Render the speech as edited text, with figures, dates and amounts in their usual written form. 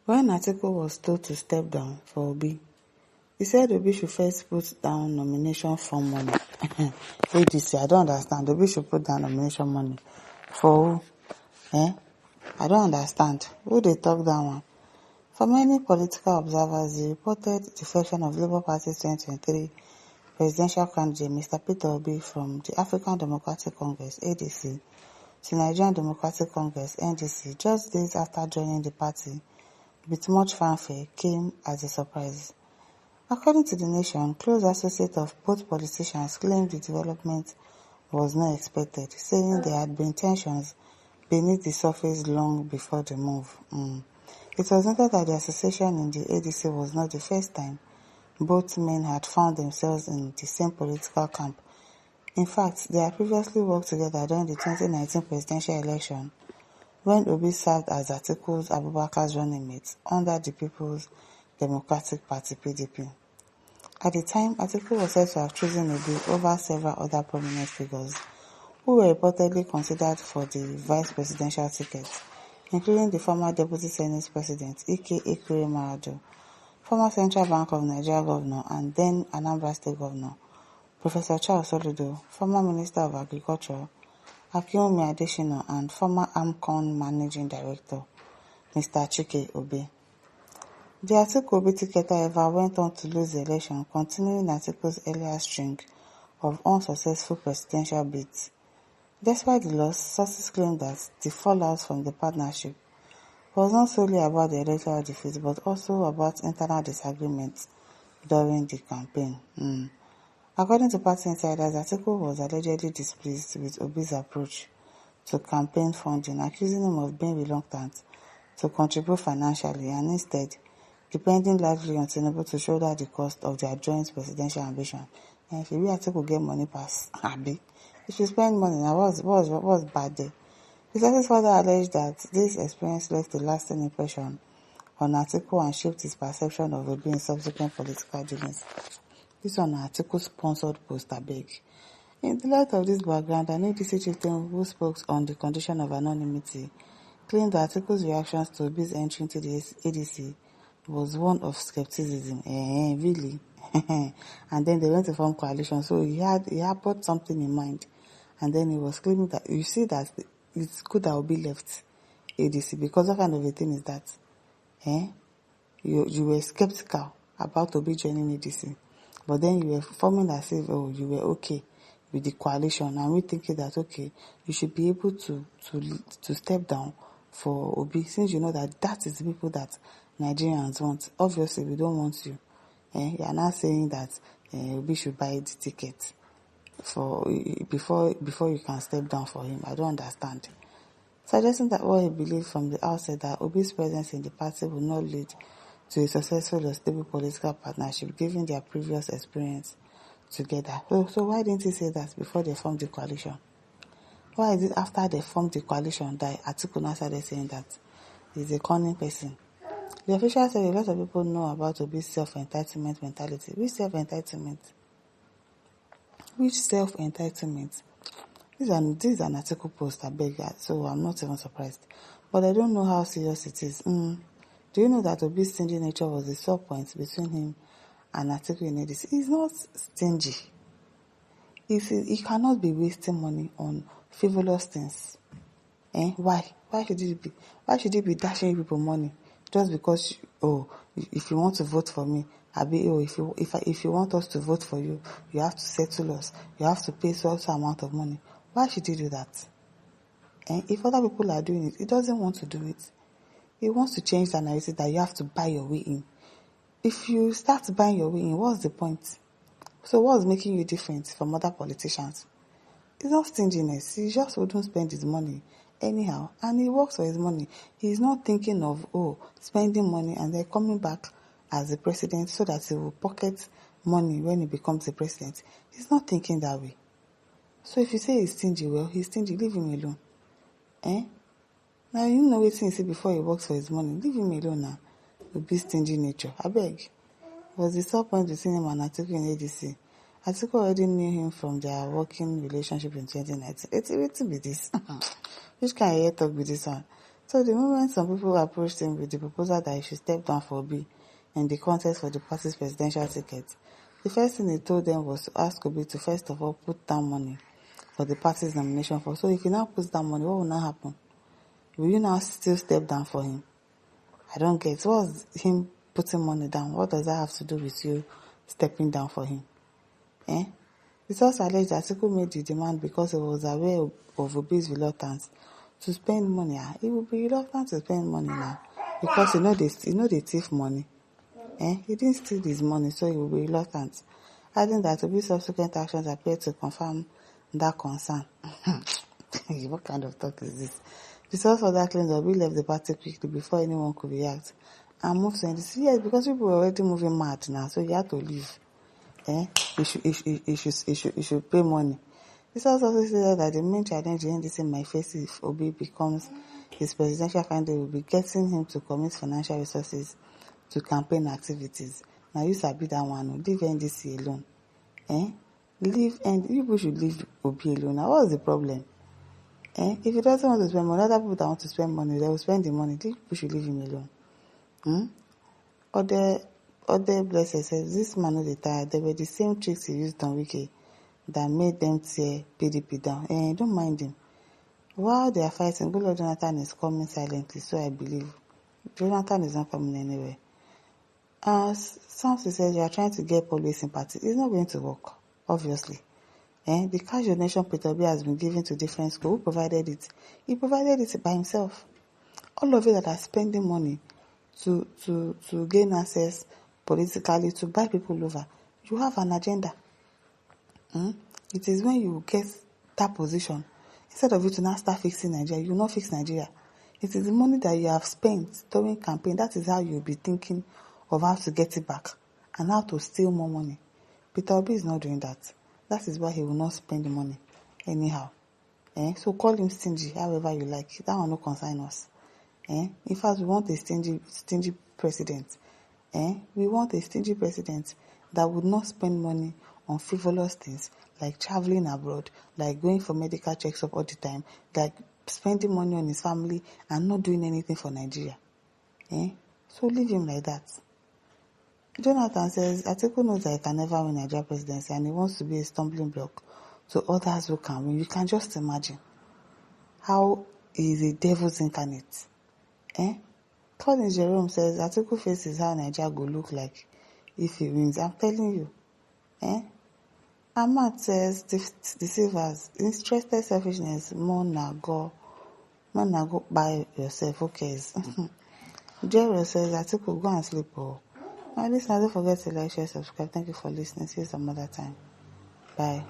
When Atiku was told to step down for Obi, he said Obi should first put down nomination form money. ADC, I don't understand. Obi should put down nomination money. For who? I don't understand. Who they talk that one? For many political observers, the reported defection of Labour Party's 2023 presidential candidate Mr. Peter Obi from the African Democratic Congress (ADC) to Nigerian Democratic Congress (NDC) just days after joining the party with much fanfare came as a surprise. According to The Nation, close associates of both politicians claimed the development was not expected, saying there had been tensions beneath the surface long before the move. It was noted that the association in the ADC was not the first time both men had found themselves in the same political camp. In fact, they had previously worked together during the 2019 presidential election, when Obi served as Atiku's Abubakar's running mate under the People's Democratic Party (PDP). At the time, Atiku was said to have chosen Obi over several other prominent figures who were reportedly considered for the vice presidential ticket, including the former Deputy Senate President Ike Ekweremadu, former Central Bank of Nigeria Governor and then Anambra State Governor Professor Charles Soludo, former Minister of Agriculture Akinwumi Adesina, and former AMCON Managing Director Mr. Chike Obi. The Atiku Obi ticket, however, went on to lose the election, continuing Atiku's earlier string of unsuccessful presidential bids. Despite the loss, sources claim that the fallout from the partnership was not solely about the electoral defeat, but also about internal disagreements during the campaign. According to party insiders, Atiku was allegedly displeased with Obi's approach to campaign funding, accusing him of being reluctant to contribute financially and instead depending largely on Tinubu to shoulder the cost of their joint presidential ambition. And if you Atiku get money pass, Abi, if you spend money, now what's bad there? The sources further alleged that this experience left a lasting impression on Atiku and shaped his perception of Obi in subsequent political dealings. This one Atiku-sponsored post, abeg. In the light of this background, an ADC chieftain who spoke on the condition of anonymity claimed that Atiku's reactions to Obi's entry into the ADC was one of skepticism. Really? And then they went to form coalition, so he had put something in mind. And then he was claiming that, you see that it's good that Obi left ADC, because that kind of a thing is that you were skeptical about Obi joining ADC, but then you were forming as if you were okay with the coalition, and we thinking that okay, you should be able to step down for Obi, since you know that is the people that Nigerians want. Obviously we don't want you. You are not saying that Obi should buy the ticket for before you can step down for him. I don't understand. Suggesting that what he believed from the outset that Obi's presence in the party would not lead to a successful or stable political partnership given their previous experience together. So why didn't he say that before they formed the coalition? Why is it after they formed the coalition that Atiku now started saying that he's a cunning person? The official said a lot of people know about Obi's self-entitlement mentality. Which self-entitlement? Which self-entitlement? This is an Atiku post, I beg, so I'm not even surprised. But I don't know how serious it is. Do you know that Obi's stingy nature was the sore point between him and Atiku in ADC? He's not stingy. He cannot be wasting money on frivolous things. Why? Why should he be dashing people money just because if you want to vote for me, if you want us to vote for you, you have to settle us. You have to pay so amount of money. Why should he do that? If other people are doing it, he doesn't want to do it. He wants to change the narrative that you have to buy your way in. If you start buying your way in, what's the point? So what's making you different from other politicians? It's not stinginess. He just wouldn't spend his money anyhow, and he works for his money. He's not thinking of spending money and then coming back as the president so that he will pocket money when he becomes the president. He's not thinking that way. So if you say he's stingy, well, he's stingy. Leave him alone. Now you know what he say before he works for his money. Leave him alone now. With this stingy nature. I beg. Was the sore point between him and Atiku in ADC? Atiku already knew him from their working relationship in 2019. It's be this. Which kind of talk be this one? So the moment some people approached him with the proposal that he should step down for Obi in the contest for the party's presidential ticket, the first thing he told them was to ask Obi to first of all put down money for the party's nomination for. So if he now puts down money, what will now happen? Will you now still step down for him? I don't get. What's him putting money down? What does that have to do with you stepping down for him? It's also alleged that Atiku made the demand because he was aware of Obi's reluctance to spend money. He will be reluctant to spend money now because they thief money. He didn't steal his money, so he will be reluctant. Adding that Obi's subsequent actions appear to confirm that concern. What kind of talk is this? The source for that claims Obi left the party quickly before anyone could react and moved to NDC. Yes, because people were already moving mad now, so he had to leave. He should pay money. This also said that the main challenge the NDC might face if Obi becomes his presidential candidate will be getting him to commit financial resources to campaign activities. Now you sabi that one, leave NDC alone. People should leave Obi alone. Now what's the problem? If he doesn't want to spend money, other people that want to spend money, they will spend the money. People should leave him alone. Other blessed says this man no dey tired. They were the same tricks he used on Wiki that made them tear PDP down. Don't mind him. While they are fighting, Goodluck Jonathan is coming silently, so I believe Jonathan is not coming anywhere. Something says you are trying to get public sympathy. It's not going to work, obviously. The cash donation Peter Obi has been given to different schools. Who provided it? He provided it by himself. All of you that are spending money to gain access politically, to buy people over, you have an agenda. It is when you get that position, instead of you to now start fixing Nigeria, you will not fix Nigeria. It is the money that you have spent during campaign. That is how you will be thinking of how to get it back and how to steal more money. Peter Obi is not doing that. That is why he will not spend the money anyhow. So call him stingy, however you like. That will not concern us. In fact, we want a stingy president. We want a stingy president that would not spend money on frivolous things like traveling abroad, like going for medical checks up all the time, like spending money on his family and not doing anything for Nigeria. So leave him like that. Jonathan says Atiku knows that he can never win Nigeria presidency and he wants to be a stumbling block to others who can win. You can just imagine how he is a devil's incarnate. Colin Jerome says Atiku faces how Nigeria go look like if he wins. I'm telling you. Ahmad says deceivers, interested selfishness, more na go by yourself. Who cares? Jerry says Atiku go and sleep. Now listen, don't forget to like, share, subscribe. Thank you for listening. See you some other time. Bye.